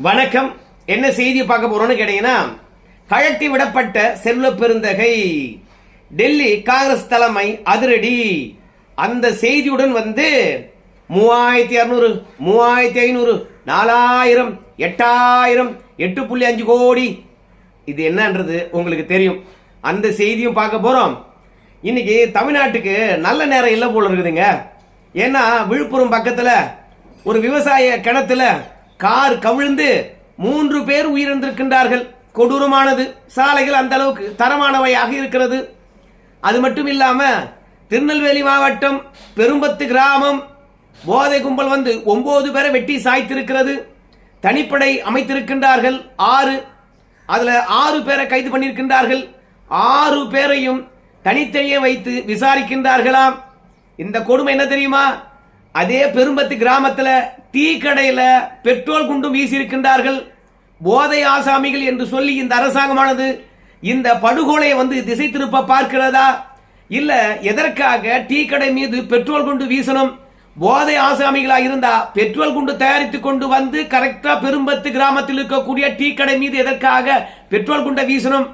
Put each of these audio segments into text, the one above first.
வணக்கம். என்ன செய்தி பார்க்க போறோம்னு கேட்டீங்கன்னா, கழட்டி விடப்பட்ட செல்வ பெருந்தகை, டெல்லி காங்கிரஸ் தலைமை அதிரடி. அந்த செய்தியுடன் 3200, 3500, 4000, 8000, 8.5 கோடி, இது என்னன்றது உங்களுக்கு தெரியும். அந்த செய்தியும் பார்க்க போறோம். இன்னைக்கு தமிழ்நாட்டுக்கு நல்ல நேரம் இல்லை போல இருக்குதுங்க. ஏன்னா விழுப்புரம் பக்கத்துல ஒரு விவசாய கிணத்துல கார் கவிழ்ந்து 3 பேர் உயிரிழந்திருக்கின்றார்கள். கொடூரமானது. சாலைகள் அந்த அளவுக்கு தரமானவையாக இருக்கிறது. அது மட்டும் இல்லாம திருநெல்வேலி மாவட்டம் பெரும்பத்து கிராமம் போதை கும்பல் 9 பேரை வெட்டி சாய்த்திருக்கிறது. தனிப்படை அமைத்திருக்கின்றார்கள் 6. அதுல 6 பேரை கைது பண்ணியிருக்கின்றார்கள். 6 பேரையும் தனித்தனியே வைத்து விசாரிக்கின்றார்களாம். இந்த கொடுமை என்ன தெரியுமா? அதே பெரும்பத்து கிராமத்துல டீ கடையில பெட்ரோல் குண்டும் வீசி இருக்கின்றார்கள். போதை ஆசாமிகள் என்று சொல்லி இந்த அரசாங்கமானது இந்த படுகொலையை திசை திருப்ப பார்க்கிறதா? இல்ல எதற்காக டீ கடை மீது பெட்ரோல் குண்டு வீசணும்? போதை ஆசாமிகளா இருந்தா பெட்ரோல் குண்டு தயாரித்து கொண்டு கரெக்டா பெரும்பத்து கிராமத்தில் இருக்கக்கூடிய டீ கடை மீது எதற்காக பெட்ரோல் குண்டை வீசணும்?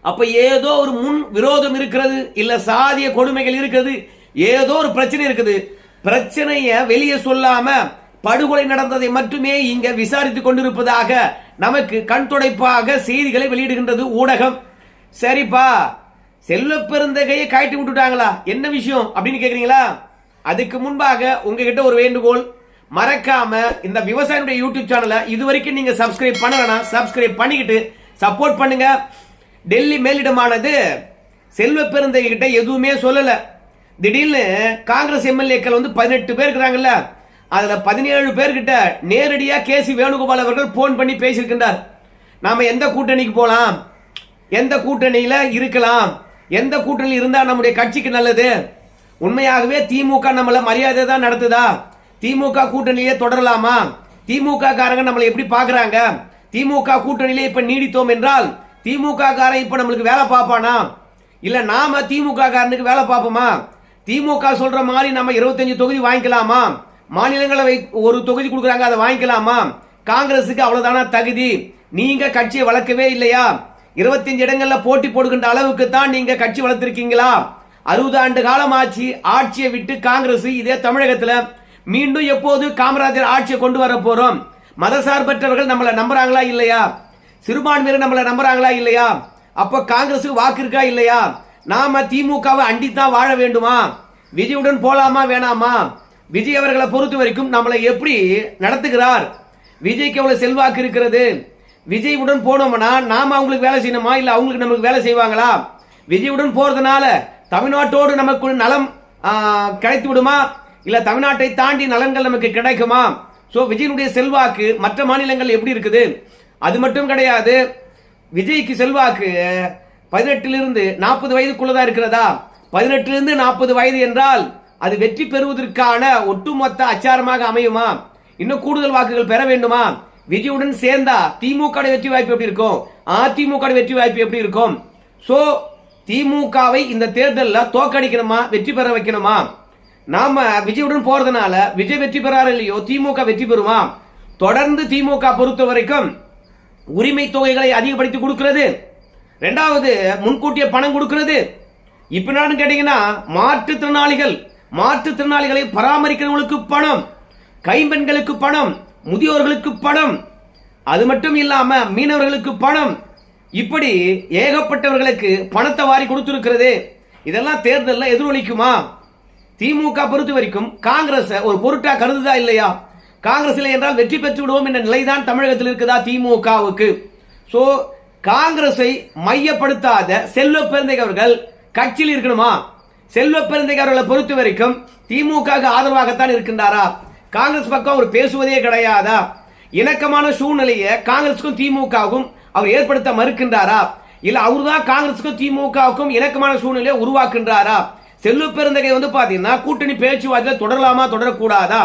அப்ப ஏதோ ஒரு முன் விரோதம் இருக்கிறது, இல்ல சாதிய கொடுமைகள் இருக்கிறது, ஏதோ ஒரு பிரச்சனை இருக்குது. பிரச்சனைய வெளியே சொல்லாம படுகொலை நடந்ததை மட்டுமே இங்க விசாரித்துக் கொண்டிருப்பதாக நமக்கு கண் துடைப்பாக செய்திகளை வெளியிடுகின்றது ஊடகம். சரிப்பா, செல்வ பெருந்தகையை காட்டி விட்டுட்டாங்களா, என்ன விஷயம் அப்படின்னு கேக்குறீங்களா? அதுக்கு முன்பாக உங்ககிட்ட ஒரு வேண்டுகோள், மறக்காம இந்த விவசாயினுடைய யூடியூப் சேனலை இதுவரைக்கும் நீங்க சப்ஸ்கிரைப் பண்ணலனா சப்ஸ்கிரைப் பண்ணிக்கிட்டு சப்போர்ட் பண்ணுங்க. டெல்லி மேலிடமானது செல்வ பெருந்தகை கிட்ட எதுவுமே சொல்லல. திடீர்னு காங்கிரஸ் எம்எல்ஏக்கள் 18 பேர் இருக்கிறாங்கல்ல, அதுல 17 பேர்கிட்ட நேரடியா கேசி வேணுகோபால் அவர்கள் போன் பண்ணி பேசியிருக்கின்றார். நாம எந்த கூட்டணிக்கு போலாம், எந்த கூட்டணியில இருக்கலாம், எந்த கூட்டணியில் இருந்தா நம்முடைய கட்சிக்கு நல்லது, உண்மையாகவே திமுக நம்மள மரியாதை தான் நடத்துதா, திமுக கூட்டணியிலே தொடரலாமா, திமுக காரங்க நம்மளை எப்படி பாக்குறாங்க, திமுக கூட்டணியிலே இப்ப நீடித்தோம் என்றால் திமுக காரன் இப்ப நம்மளுக்கு வேலை பார்ப்பானா, இல்ல நாம திமுக காரனுக்கு வேலை பார்ப்போமா, திமுக சொல்ற மாதிரி நம்ம 25 தொகுதி வாங்கிக்கலாமா, மாநிலங்களவை ஒரு தொகுதி கொடுக்குறாங்க அதை வாங்கிக்கலாமா, காங்கிரசுக்கு அவ்வளவுதானா தகுதி, நீங்க கட்சியை வளர்க்கவே இல்லையா, 25 இடங்கள்ல போட்டி போடுகின்ற அளவுக்கு தான் நீங்க கட்சி வளர்த்திருக்கீங்களா, 60 ஆண்டு காலம் ஆட்சியை விட்டு காங்கிரஸ் இதே தமிழகத்துல மீண்டும் எப்போது காமராஜர் ஆட்சியை கொண்டு வர போறோம், மதசார்பற்றவர்கள் நம்மளை நம்புறாங்களா இல்லையா, சிறுபான்மையினர் நம்மளை நம்புறாங்களா இல்லையா, அப்ப காங்கிரசுக்கு வாக்கு இருக்கா இல்லையா, நாம திமுகவை அண்டித்தான் வாழ வேண்டுமா, விஜயுடன் போலாமா வேணாமா, விஜய் அவர்களை பொறுத்த வரைக்கும் நம்மளை எப்படி நடத்துகிறார், விஜய்க்கு எவ்வளவு செல்வாக்கு இருக்கிறது, விஜயுடன் போனோம்னா நாம அவங்களுக்கு வேலை செய்யணுமா இல்ல அவங்களுக்கு நமக்கு வேலை செய்வாங்களா, விஜயுடன் போறதுனால தமிழ்நாட்டோடு நமக்கு நலம் கிடைத்து விடுமா இல்ல தமிழ்நாட்டை தாண்டி நலன்கள் நமக்கு கிடைக்குமா? சோ விஜயனுடைய செல்வாக்கு மற்ற மாநிலங்கள் எப்படி இருக்குது? அது மட்டும் கிடையாது, விஜய்க்கு செல்வாக்கு 18 40 வயதுக்குள்ளதான் இருக்கிறதா? 18 40 வயது என்றால் அது வெற்றி பெறுவதற்கான ஒட்டுமொத்த அச்சாரமாக அமையுமா? இன்னும் கூடுதல் வாக்குகள் பெற வேண்டுமா? விஜயுடன் சேர்ந்தா திமுக வெற்றி வாய்ப்பு எப்படி இருக்கும், அதிமுக வெற்றி வாய்ப்பு எப்படி இருக்கும்? சோ திமுகவை இந்த தேர்தலில் தோக்கடிக்கணுமா, வெற்றி பெற வைக்கணுமா? நாம விஜயுடன் போறதுனால விஜய் வெற்றி பெறாரு இல்லையோ திமுக வெற்றி பெறுமா? தொடர்ந்து திமுக பொறுத்த வரைக்கும் உரிமை தொகைகளை அதிகப்படுத்தி கொடுக்கிறது, 2வது முன்கூட்டிய பணம் கொடுக்கிறது. இப்ப நான் கேட்டீங்கன்னா மாற்றுத்திறனாளிகளை பராமரிக்கிறவங்களுக்கு பணம், கைம்பெண்களுக்கு பணம், முதியோர்களுக்கு பணம், அது மட்டும் இல்லாம மீனவர்களுக்கு பணம், இப்படி ஏகப்பட்டவர்களுக்கு பணத்தை வாரி கொடுத்திருக்கிறது. இதெல்லாம் தேர்தலில் எதிரொலிக்குமா? திமுக பொறுத்த வரைக்கும் காங்கிரஸ் ஒரு பொருட்டா கருதுதா இல்லையா? காங்கிரஸ் இல்லை என்றால் வெற்றி பெற்று விடுவோம் என்ற நிலைதான் தமிழகத்தில் இருக்குதா திமுகவுக்கு? சோ காங்கிரஸை மையப்படுத்தாத செல்வ பெருந்தகை அவர்கள் கட்சியில் இருக்கணுமா? செல்வ பெருந்தகை அவர்களை பொறுத்த வரைக்கும் திமுக ஆதரவாகத்தான் இருக்கின்றாரா? காங்கிரஸ் பக்கம் அவர் பேசுவதே கிடையாதா? இணக்கமான சூழ்நிலையை காங்கிரசுக்கும் திமுகவுக்கும் அவர் ஏற்படுத்த மறுக்கின்றாரா? இல்ல அவர்தான் காங்கிரசுக்கும் திமுகவுக்கும் இணக்கமான சூழ்நிலையை உருவாக்குகின்றாரா? செல்வ பெருந்தகை பாத்தீங்கன்னா கூட்டணி பேச்சுவார்த்தை தொடரலாமா தொடரக்கூடாதா?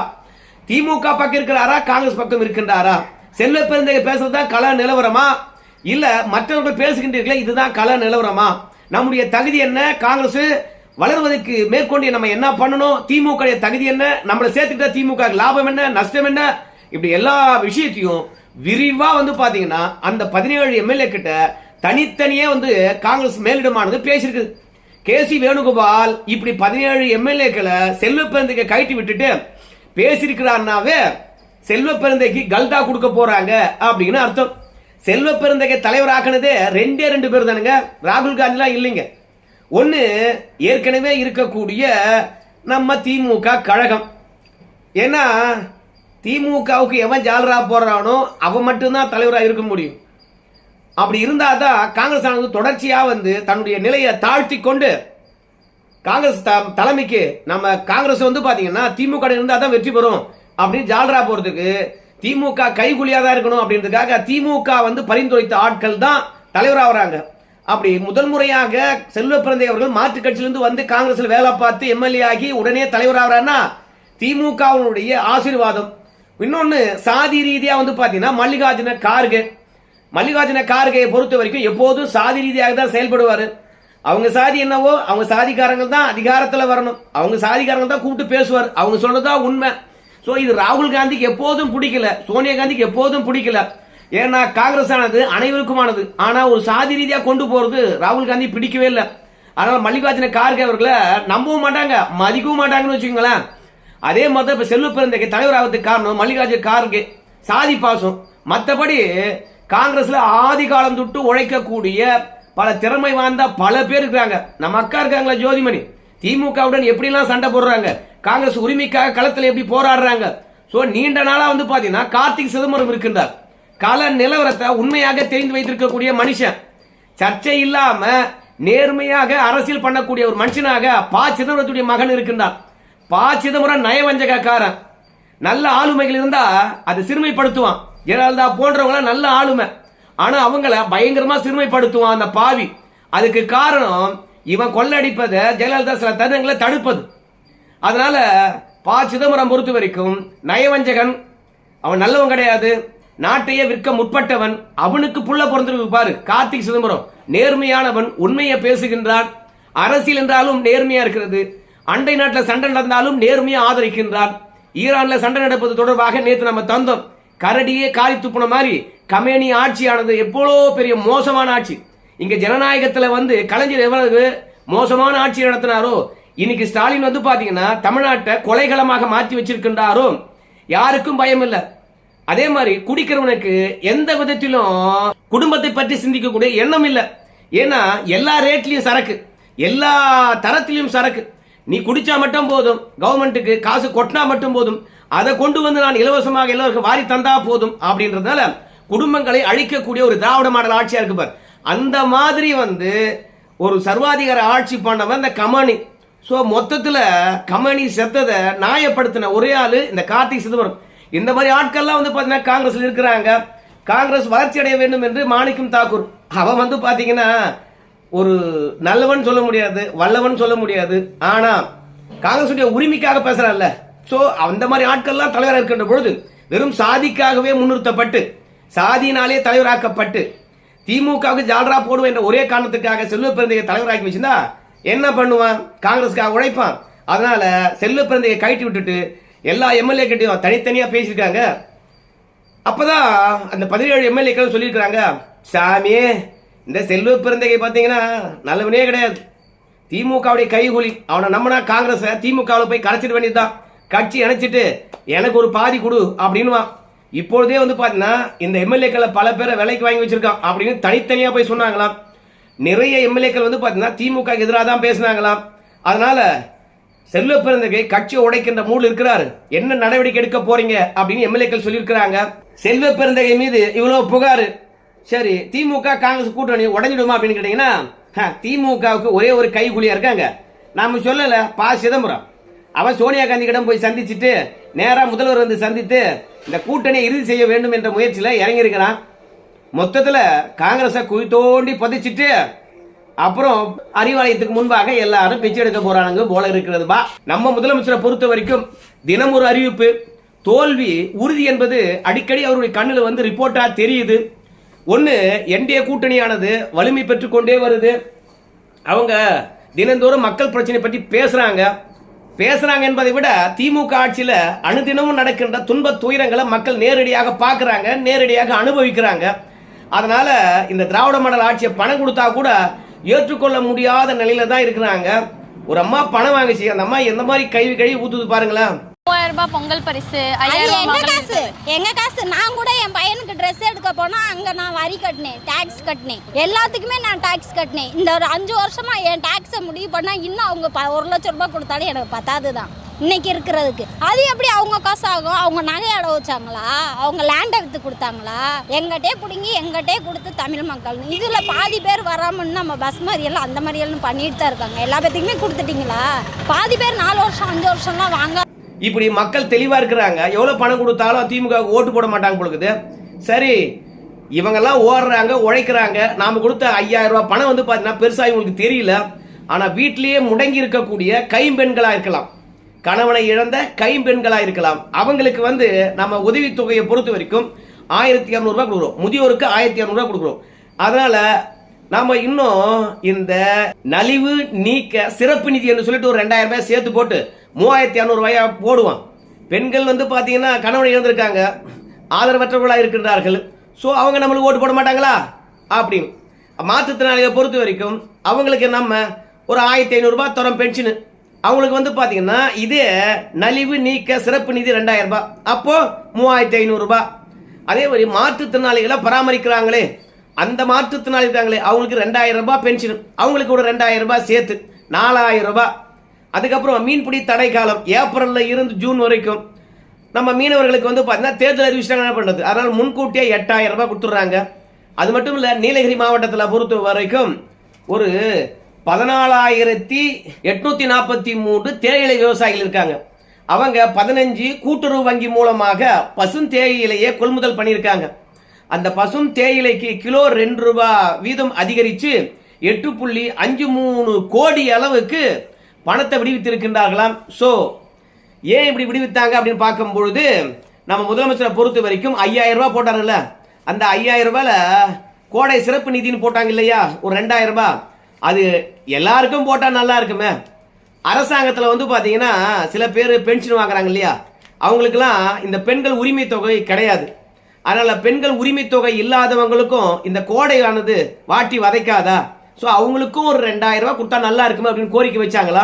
திமுக பக்கம் இருக்கிறாரா, காங்கிரஸ் பக்கம் இருக்கின்றாரா? செல்வ பெருந்தகை பேசுறதுதான் கள நிலவரமா, இல்ல மற்றவர்கள் பேசுகின்றீர்களே இதுதான் கள நிலவரமா? நம்முடைய தகுதி என்ன, காங்கிரஸ் வளர்வதற்கு மேற்கொண்டு நம்ம என்ன பண்ணணும், திமுக தகுதி என்ன, நம்மளை சேர்த்துக்கிட்ட திமுக லாபம் என்ன நஷ்டம் என்ன, இப்படி எல்லா விஷயத்தையும் விரிவா வந்து பாத்தீங்கன்னா அந்த 17 எம்எல்ஏ கிட்ட தனித்தனியே வந்து காங்கிரஸ் மேலிடமானது பேசியிருக்கு. கேசி வேணுகோபால் இப்படி 17 எம்எல்ஏக்களை செல்வ பெருந்தைக்கு கைட்டி விட்டுட்டு பேசியிருக்கிறார்னாவே செல்வ பெருந்தைக்கு கல்தா கொடுக்க போறாங்க அப்படின்னு அர்த்தம். செல்வ பெருந்தைக்கு தலைவராக்கினதே 2 பேர் தானுங்க, ராகுல் காந்திலாம் இல்லைங்க. ஒன்னு ஏற்கனவே இருக்கக்கூடிய நம்ம திமுக கழகம். ஏன்னா திமுகவுக்கு எவன் ஜாலரா போறானோ அவன் மட்டும்தான் தலைவராக இருக்க முடியும். அப்படி இருந்தாதான் காங்கிரஸ் ஆனது தொடர்ச்சியா வந்து தன்னுடைய நிலையை தாழ்த்தி கொண்டு காங்கிரஸ் தலைமைக்கு நம்ம காங்கிரஸ் வந்து பாத்தீங்கன்னா திமுக இருந்தாதான் வெற்றி பெறும் அப்படின்னு ஜாலரா போறதுக்கு திமுக கைகுலியா தான் இருக்கணும் அப்படின்றதுக்காக திமுக வந்து பரிந்துரைத்த ஆட்கள் தான் தலைவராக வராங்க. அப்படி முதல் முறையாக செல்வ பிறந்தை அவர்கள் மாற்றுக் கட்சியிலிருந்து வந்து காங்கிரஸ்ல வேலை பார்த்து எம்எல்ஏ ஆகி உடனே தலைவராகிறார்னா திமுகவுடைய ஆசீர்வாதம். இன்னொன்னு சாதி ரீதியா வந்து பாத்தீங்கன்னா மல்லிகார்ஜுன கார்கே பொறுத்த வரைக்கும் எப்போதும் சாதி ரீதியாக தான் செயல்படுவாரு. அவங்க சாதி என்னவோ அவங்க சாதிக்காரங்க தான் அதிகாரத்தில் வரணும், அவங்க சாதிக்காரங்க தான் கூப்பிட்டு பேசுவார், அவங்க சொன்னதான் உண்மை. ஸோ இது ராகுல் காந்திக்கு எப்போதும் பிடிக்கல, சோனியா காந்திக்கு எப்போதும் பிடிக்கல. ஏன்னா காங்கிரஸ் ஆனது அனைவருக்குமானது, ஆனா ஒரு சாதி ரீதியா கொண்டு போறது ராகுல் காந்தி பிடிக்கவே இல்லை. அதனால மல்லிகார்ஜுன கார்கே அவர்களை நம்பவும் மாட்டாங்க, மதிக்கவும் மாட்டாங்கன்னு வச்சுக்கோங்களேன். அதே மாதிரி இப்ப செல்வ பிறந்தைக்கு தலைவராகிறதுக்கு காரணம் மல்லிகார்ஜுன கார்கே சாதி பாசம். மற்றபடி காங்கிரஸ்ல ஆதி காலம் தொட்டு உழைக்கக்கூடிய பல திறமை வாய்ந்த பல பேர் இருக்காங்க. நம்ம அக்கா இருக்காங்களா ஜோதிமணி, திமுகவுடன் எப்படிலாம் சண்டை போடுறாங்க, காங்கிரஸ் உரிமைக்காக களத்தில் எப்படி போராடுறாங்க. சோ நீண்ட நாளா வந்து பாத்தீங்கன்னா கார்த்திக் சிதம்பரம் இருக்கின்றார். கள நிலவரத்தை உண்மையாக தெரிந்து வைத்திருக்கக்கூடிய மனுஷன், சர்ச்சை இல்லாம நேர்மையாக அரசியல் பண்ணக்கூடிய ஒரு மனுஷனாக ப சிதம்பரத்துடைய மகன் இருக்கின்றார். ப சிதம்பரம் நயவஞ்சகக்காரன். நல்ல ஆளுமைகள் இருந்தா அது சிறுமைப்படுத்துவான். ஜெயலலிதா போன்றவங்க நல்ல ஆளுமை, ஆனா அவங்கள பயங்கரமா சிறுமைப்படுத்துவான் அந்த பாவி. அதுக்கு காரணம் இவன் கொள்ளடிப்பதை ஜெயலலிதா சில தருணங்களை தடுப்பது. அதனால ப சிதம்பரம் பொறுத்த வரைக்கும் நயவஞ்சகன், அவன் நல்லவன் கிடையாது, நாட்டையே விற்க முற்பட்டவன். அவனுக்கு புள்ள பிறந்திருக்கு பாரு கார்த்திக் சிதம்பரம், நேர்மையானவன், உண்மையை பேசுகின்றான். அரசியல் என்றாலும் நேர்மையா இருக்கிறது. அண்டை நாட்டில் சண்டை நடந்தாலும் நேர்மையா ஆதரிக்கின்றான். ஈரான்ல சண்டை நடப்பது தொடர்பாக நேற்று நம்ம தந்தோம். கரடியே காரி துப்புன மாதிரி கமேனி ஆட்சியானது எவ்வளோ பெரிய மோசமான ஆட்சி. இங்க ஜனநாயகத்துல வந்து கலைஞர் எவ்வளவு மோசமான ஆட்சி நடத்தினாரோ, இன்னைக்கு ஸ்டாலின் வந்து பாத்தீங்கன்னா தமிழ்நாட்டை கொலைகளமாக மாற்றி வச்சிருக்கின்றாரோ, யாருக்கும் பயம் இல்லை. அதே மாதிரி குடிக்கிறவனுக்கு எந்த விதத்திலும் குடும்பத்தை பற்றி சிந்திக்கக்கூடிய எண்ணம் இல்லை. ஏன்னா எல்லா ரேட்லயும் சரக்கு, எல்லா தரத்திலையும் சரக்கு. நீ குடிச்சா மட்டும் போதும், கவர்மெண்ட்டுக்கு காசு கொட்டினா மட்டும் போதும், அதை கொண்டு வந்து நான் இலவசமாக எல்லோருக்கும் வாரி தந்தா போதும் அப்படின்றதுனால குடும்பங்களை அழிக்கக்கூடிய ஒரு திராவிட மாடல் ஆட்சியா இருக்கு பார். அந்த மாதிரி வந்து ஒரு சர்வாதிகார ஆட்சி பண்ணவன் இந்த கமனி. சோ மொத்தத்துல கமனி செத்ததை நியாயப்படுத்தின ஒரே ஆளு இந்த கார்த்திக் சிதம்பரம். இந்த மாதிரி ஆட்கள்லாம் வந்து பாத்தீங்கன்னா காங்கிரஸ்ல இருக்கிறாங்க. காங்கிரஸ் வளர்ச்சி அடைய வேண்டும் என்று மாணிக்கம் தாக்கூர், அவன் வந்து பாத்தீங்கன்னா ஒரு நல்லவன் சொல்ல முடியாது, வல்லவன் சொல்ல முடியாது, ஆனா காங்கிரஸ் உரிமைக்காக பேசுறான்ல. சோ அந்த மாதிரி ஆட்கள்லாம் தலைவராக இருக்கின்ற பொழுது வெறும் சாதிக்காகவே முன்னிறுத்தப்பட்டு சாதியினாலே தலைவராக்கப்பட்டு திமுகவுக்கு ஜால்ரா போடுவோம் என்ற ஒரே காரணத்துக்காக செல்வ பிறந்தையை தலைவராக்கி வச்சிருந்தா என்ன பண்ணுவான்? காங்கிரஸ்க்காக உழைப்பான். அதனால செல்வ பிறந்தையை கைட்டி விட்டுட்டு எல்லா எம்எல்ஏ கிட்டையும் தனித்தனியா பேசியிருக்காங்க. அப்பதான் அந்த 17 எம்எல்ஏக்கள் சொல்லியிருக்கிறாங்க, சாமியே இந்த செல்வ பிறந்தையை பார்த்தீங்கன்னா நல்லவனே கிடையாது, திமுகவுடைய கைகூலி, அவனை நம்பினா காங்கிரஸ் திமுகவில் போய் கரைச்சிட வேண்டியதுதான், கட்சி இணைச்சிட்டு எனக்கு ஒரு பாதி கொடு அப்படின்னுவான். இப்பொழுதே வந்து பாத்தீங்கன்னா இந்த எம்எல்ஏக்களை பல பேரை விலைக்கு வாங்கி வச்சிருக்கான் அப்படின்னு தனித்தனியா போய் சொன்னாங்களாம். நிறைய எம்எல்ஏக்கள் வந்து பாத்தீங்கன்னா திமுக எதிராக தான் பேசினாங்களாம். அதனால செல்வ பிறந்தகை கட்சி உடைக்கின்ற மூடு இருக்கிறாரு, என்ன நடவடிக்கை எடுக்க போறீங்க அப்படின்னு எம்எல்ஏக்கள் சொல்லியிருக்கிறாங்க. செல்வ பிறந்தகை மீது இவ்வளவு புகாரு. சரி, திமுக காங்கிரஸ் கூட்டணி உடைஞ்சிடுமா அப்படின்னு கேட்டீங்கன்னா, திமுகவுக்கு ஒரே ஒரு கைகுலியா இருக்காங்க. நாம சொல்லல, ப சிதம்பரம் அவன் சோனியா காந்தி கிட்ட போய் சந்திச்சுட்டு நேரா முதல்வர் வந்து சந்தித்து இந்த கூட்டணியை இறுதி செய்ய வேண்டும் என்ற முயற்சியில இறங்கி இருக்கிறான். மொத்தத்துல காங்கிரஸை குழி தோண்டி பதிச்சுட்டு அப்புறம் அறிவாலயத்துக்கு முன்பாக எல்லாரும் பிச்சை எடுக்க போறானுங்க போல இருக்கிறதுபா. நம்ம முதலமைச்சரை பொறுத்த வரைக்கும் தினம் ஒரு அறிவிப்பு, தோல்வி உறுதி என்பது அடிக்கடி அவருடைய கண்ணுல வந்து ரிப்போர்ட்டா தெரியுது. ஒன்னு, என்டிஏ கூட்டணியானது வலிமை பெற்றுக் கொண்டே வருது. அவங்க தினந்தோறும் மக்கள் பிரச்சனை பற்றி பேசுறாங்க. பேசுறாங்க என்பதை விட திமுக ஆட்சியில அனுதினமும் நடக்கின்ற துன்ப துயரங்களை மக்கள் நேரடியாக பார்க்கறாங்க, நேரடியாக அனுபவிக்கிறாங்க. அதனால இந்த திராவிட மாடல் ஆட்சியை பணம் கொடுத்தா கூட ஏற்றுக்கொள்ள முடியாத நிலையில தான் இருக்கிறாங்க. ஒரு அம்மா பணம் வாங்கிச்சு, அந்த அம்மா எந்த மாதிரி கழுவி ஊத்துது பாருங்களேன். 3000 ரூபாய் பொங்கல் பரிசு, 5000 எங்க காசு. நான் கூட என் பையனுக்கு ட்ரெஸ் எடுக்க போனா அங்க நான் வரி கட்டினேன், டாக்ஸ் கட்டினேன், எல்லாத்துக்குமே நான் டாக்ஸ் கட்டினேன். இந்த ஒரு 5 வருஷமா என் டாக்ஸை முடிவு பண்ணா இன்னும் அவங்க 1 லட்சம் ரூபாய் கொடுத்தாலும் எனக்கு பத்தாதுதான் இன்னைக்கு இருக்கிறதுக்கு. அது எப்படி அவங்க காசு ஆகும்? அவங்க நகை அட வச்சாங்களா? அவங்க லேண்ட் எடுத்து கொடுத்தாங்களா? எங்கிட்டே பிடுங்கி எங்கிட்டே கொடுத்து தமிழ் மக்கள் இதுல பாதி பேர் வராமன்னு நம்ம பஸ் மறியல் அந்த மறியல்னு பண்ணிட்டு தான் இருக்காங்க. எல்லா பேத்துக்குமே கொடுத்துட்டீங்களா? பாதி பேர் 4 வருஷம் 5 வருஷம்லாம் வாங்க. இப்படி மக்கள் தெளிவா இருக்கிறாங்க. எவ்வளவு பணம் கொடுத்தாலும் திமுக ஓட்டு போட மாட்டாங்க பொழுது. சரி, இவங்கெல்லாம் ஓடுறாங்க, உழைக்கிறாங்க. நாம கொடுத்த 5000 ரூபாய் பணம் வந்து பாத்தீங்கன்னா பெருசா இவங்களுக்கு தெரியல. ஆனா வீட்டிலேயே முடங்கி இருக்கக்கூடிய கைம்பெண்களா இருக்கலாம், கணவனை இழந்த கைம்பெண்களா இருக்கலாம், அவங்களுக்கு வந்து நம்ம உதவித்தொகையை பொறுத்த வரைக்கும் 1200 ரூபாய் கொடுக்குறோம். முதியோருக்கு 1200 ரூபாய் கொடுக்குறோம். அதனால நாம இன்னும் இந்த நலிவு நீக்க சிறப்பு நிதி என்று சொல்லிட்டு ஒரு 2000 ரூபாய் சேர்த்து போட்டு 3200 ரூபாயா போடுவோம். பெண்கள் வந்து பாத்தீங்கன்னா கணவனை இழந்திருக்காங்க, ஆதரவற்றவர்களா இருக்கின்றார்கள். ஸோ அவங்க நம்மளுக்கு ஓட்டு போட மாட்டாங்களா? அப்படின்னு மாற்றுத்திறனாளிகளை பொறுத்த வரைக்கும் அவங்களுக்கு நம்ம ஒரு 1500 ரூபாய் தரோம் பென்ஷனு. அவங்களுக்கு வந்து பாத்தீங்கன்னா இதே நலிவு நீக்க சிறப்பு நிதி 2000 ரூபாய், அப்போ 3500 ரூபாய். அதே மாதிரி மாற்றுத்திறனாளிகளை பராமரிக்கிறாங்களே அந்த மாற்றுத்திறனாளி இருக்காங்களே அவங்களுக்கு 2000 ரூபாய் பென்ஷன், அவங்களுக்கு ஒரு 2000 ரூபாய் சேர்த்து 4000 ரூபாய். அதுக்கப்புறம் மீன்பிடி தடை காலம் ஏப்ரல்ல இருந்து ஜூன் வரைக்கும் நம்ம மீனவர்களுக்கு வந்து பார்த்தீங்கன்னா தேர்தல் அறிவிச்சிட்டாங்க என்ன பண்றது, அதனால முன்கூட்டியே 8000 ரூபாய் கொடுத்துட்றாங்க. அது மட்டும் இல்ல, நீலகிரி மாவட்டத்தில் பொறுத்த வரைக்கும் ஒரு 14843 தேயிலை விவசாயிகள் இருக்காங்க. அவங்க 15 கூட்டுறவு வங்கி மூலமாக பசும் தேயிலையை கொள்முதல் பண்ணியிருக்காங்க. அந்த பசும் தேயிலைக்கு கிலோ 2 ரூபாய் வீதம் அதிகரித்து 8.53 கோடி அளவுக்கு பணத்தை விடுவித்திருக்கின்றார்களாம். ஸோ ஏன் இப்படி விடுவித்தாங்க அப்படின்னு பார்க்கும் பொழுது நம்ம முதலமைச்சரை பொறுத்த வரைக்கும் 5000 ரூபாய் போட்டாங்கல்ல, அந்த 5000 ரூபாயில கோடை சிறப்பு நிதின்னு போட்டாங்க இல்லையா, ஒரு 2000 ரூபாய். அது எல்லாருக்கும் போட்டா நல்லா இருக்குமே. அரசாங்கத்தில் வந்து பார்த்தீங்கன்னா சில பேர் பென்ஷன் வாங்குறாங்க இல்லையா, அவங்களுக்குலாம் இந்த பெண்கள் உரிமை தொகை கிடையாது. அதனால பெண்கள் உரிமை தொகை இல்லாதவங்களுக்கும் இந்த கோடையானது வாட்டி வதைக்காதா, ஸோ அவங்களுக்கும் ஒரு 2000 ரூபாய் கொடுத்தா நல்லா இருக்குமே அப்படின்னு கோரிக்கை வச்சாங்களா.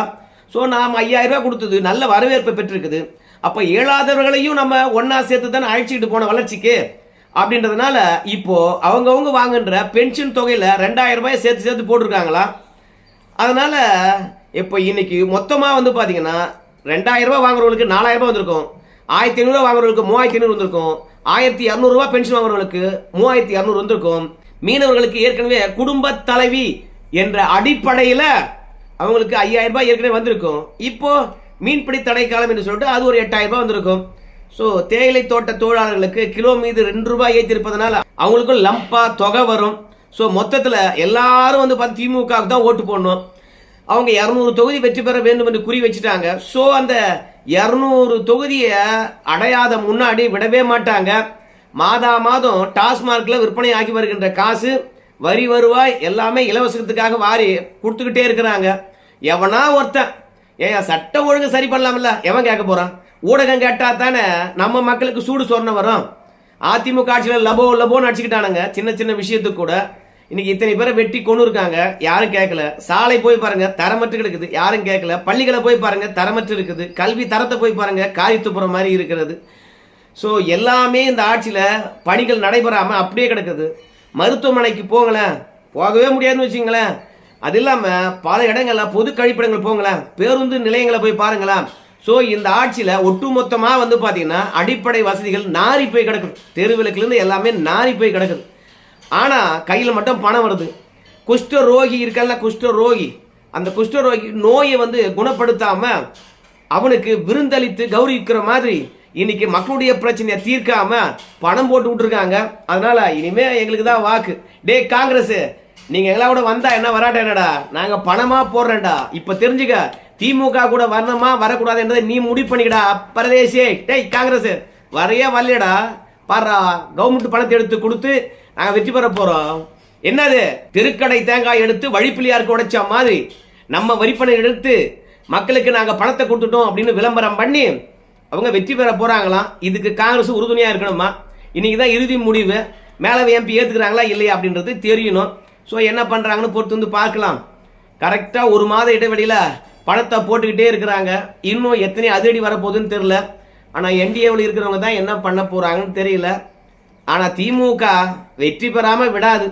ஸோ நாம் 5000 ரூபாய் கொடுத்தது நல்ல வரவேற்பை பெற்றிருக்குது. அப்போ இயலாதவர்களையும் நம்ம ஒன்னா சேர்த்து தானே அழைச்சிக்கிட்டு போன வளர்ச்சிக்கு. அப்படின்றதுனால இப்போ அவங்கவுங்க வாங்குன்ற பென்ஷன் தொகையில 2000 ரூபாய் சேர்த்து போட்டிருக்காங்களா. அதனால இப்போ இன்னைக்கு மொத்தமா வந்து பாத்தீங்கன்னா 2000 ரூபாய் வாங்குறவங்களுக்கு 4000 ரூபாய் வந்திருக்கும், 1500 ரூபாய் வாங்குறவங்களுக்கு 3500 வந்திருக்கும், 1200 ரூபாய் பென்ஷன் வாங்குறவங்களுக்கு 3200 வந்திருக்கும். மீனவர்களுக்கு ஏற்கனவே குடும்ப தலைவி என்ற அடிப்படையில அவங்களுக்கு 5000 ரூபாய் ஏற்கனவே வந்திருக்கும். இப்போ மீன்பிடி தடை காலம் என்று சொல்லிட்டு அது ஒரு 8000 ரூபாய் வந்திருக்கும். ஸோ தேயிலை தோட்ட தொழிலாளர்களுக்கு கிலோ மீது 2 ரூபாய் ஏற்றிருப்பதனால அவங்களுக்கும் லம்பா தொகை வரும். ஸோ மொத்தத்தில் எல்லாரும் வந்து பார்த்து திமுகவுக்கு தான் ஓட்டு போடணும். அவங்க 200 தொகுதி வெற்றி பெற வேண்டும் என்று குறி வச்சுட்டாங்க. ஸோ அந்த 200 தொகுதியை அடையாத முன்னாடி விடவே மாட்டாங்க. மாதா மாதம் டாஸ்மார்க்ல விற்பனை ஆகி வருகின்ற காசு, வரி வருவாய் எல்லாமே இலவசத்துக்காக வாரி கொடுத்துக்கிட்டே இருக்கிறாங்க. எவனா ஒருத்தன் ஏன் சட்டம் ஒழுங்கு சரி பண்ணலாம்ல, எவன் கேட்க போறான்? ஊடகம் கேட்டா தானே நம்ம மக்களுக்கு சூடு சொரண வரும். அதிமுக ஆட்சியில் லபோன்னு அடிச்சுக்கிட்டானுங்க சின்ன சின்ன விஷயத்துக்கு கூட. இன்னைக்கு இத்தனை பேரை வெட்டி கொண்டு இருக்காங்க, யாரும் கேட்கல. சாலை போய் பாருங்க தரமற்று கிடக்குது, யாரும் கேட்கல. பள்ளிகளை போய் பாருங்க தரமற்று இருக்குது. கல்வி தரத்தை போய் பாருங்க காரித்துப்புற மாதிரி இருக்கிறது. ஸோ எல்லாமே இந்த ஆட்சியில் பணிகள் நடைபெறாம அப்படியே கிடக்குது. மருத்துவமனைக்கு போங்களேன், போகவே முடியாதுன்னு வச்சுங்களேன். அது இல்லாமல் பல இடங்கள்ல பொது கழிப்பிடங்கள் போங்களேன், பேருந்து நிலையங்களை போய் பாருங்களேன். ஸோ இந்த ஆட்சியில் ஒட்டுமொத்தமாக வந்து பார்த்தீங்கன்னா அடிப்படை வசதிகள் நாரி போய் கிடக்குது. தெருவிளக்குலேருந்து எல்லாமே நாரி போய் கிடக்குது. ஆனால் கையில் மட்டும் பணம் வருது. குஷ்ட ரோகி இருக்கல, குஷ்ட ரோகி, அந்த குஷ்ட ரோகி நோயை வந்து குணப்படுத்தாம அவனுக்கு விருந்தளித்து கௌரவிக்கிற மாதிரி இன்னைக்கு மக்களுடைய பிரச்சனையை தீர்க்காம பணம் போட்டு விட்டுருக்காங்க. அதனால இனிமே எங்களுக்கு தான் வாக்கு. டே காங்கிரஸ், நீங்க எல்லாம் கூட வந்தா என்ன வராட்ட என்னடா, நாங்க பணமா போடுறேன்டா. இப்ப தெரிஞ்சுக்க, திமுக கூட வரணுமா வரக்கூடாது என்றதை நீ முடிவு பண்ணிக்கடா பரதேசியே. டேய் காங்கிரஸ், வரையே வரலடா, பாரா கவர்மெண்ட் பணத்தை எடுத்து கொடுத்து நாங்க வெற்றி பெற போறோம். என்னது திருக்கடை தேங்காய் எடுத்து வழிப்பிள்ளையாருக்கு உடைச்ச மாதிரி நம்ம வரிப்பணம் எடுத்து மக்களுக்கு நாங்கள் பணத்தை கொடுத்துட்டோம் அப்படின்னு விளம்பரம் பண்ணி அவங்க வெற்றி பெற போகிறாங்களாம். இதுக்கு காங்கிரஸ் உறுதுணையாக இருக்கணுமா? இன்னைக்கு தான் இறுதி முடிவு. மேலே எம்பி ஏற்றுக்கிறாங்களா இல்லையா அப்படின்றது தெரியணும். ஸோ என்ன பண்ணுறாங்கன்னு பொறுத்து வந்து பார்க்கலாம். கரெக்டாக 1 மாத இடைவெளியில் பணத்தை போட்டுக்கிட்டே இருக்கிறாங்க. இன்னும் எத்தனை அதிரடி வரப்போகுதுன்னு தெரியல. ஆனால் என்டிஏவில் இருக்கிறவங்க தான் என்ன பண்ண போகிறாங்கன்னு தெரியல. ஆனால் திமுக வெற்றி பெறாமல் விடாது.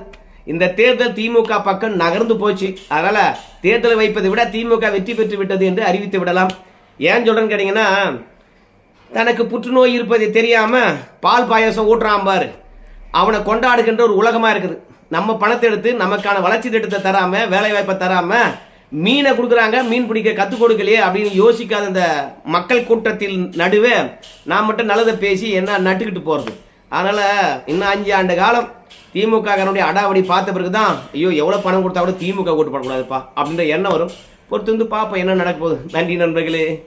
இந்த தேர்தல் திமுக பக்கம் நகர்ந்து போச்சு. அதனால் தேர்தலை வைப்பதை விட திமுக வெற்றி பெற்று விட்டது என்று அறிவித்து விடலாம். ஏன் சொல்கிறேன்னு கேட்டிங்கன்னா, தனக்கு புற்றுநோய் இருப்பதை தெரியாமல் பால் பாயாசம் ஊட்டுறான் பாரு, அவனை கொண்டாடுகின்ற ஒரு உலகமாக இருக்குது. நம்ம பணத்தை எடுத்து நமக்கான வளர்ச்சி திட்டத்தை தராமல், வேலை வாய்ப்பை தராமல் மீனை கொடுக்குறாங்க, மீன் பிடிக்க கற்றுக் கொடுக்கலையே அப்படின்னு யோசிக்காத இந்த மக்கள் கூட்டத்தில் நடுவே நான் மட்டும் நல்லதை பேசி என்ன நட்டுக்கிட்டு போகிறது. அதனால் இன்னும் 5 ஆண்டு காலம் திமுக அடாவடி பார்த்த பிறகு தான் ஐயோ எவ்வளோ பணம் கொடுத்தா கூட திமுக ஓட்டு போடக்கூடாதுப்பா அப்படின்ற எண்ணம் வரும். பொறுத்து வந்து பார்ப்போம் என்ன நடக்க போகுது. நன்றி நண்பர்களே.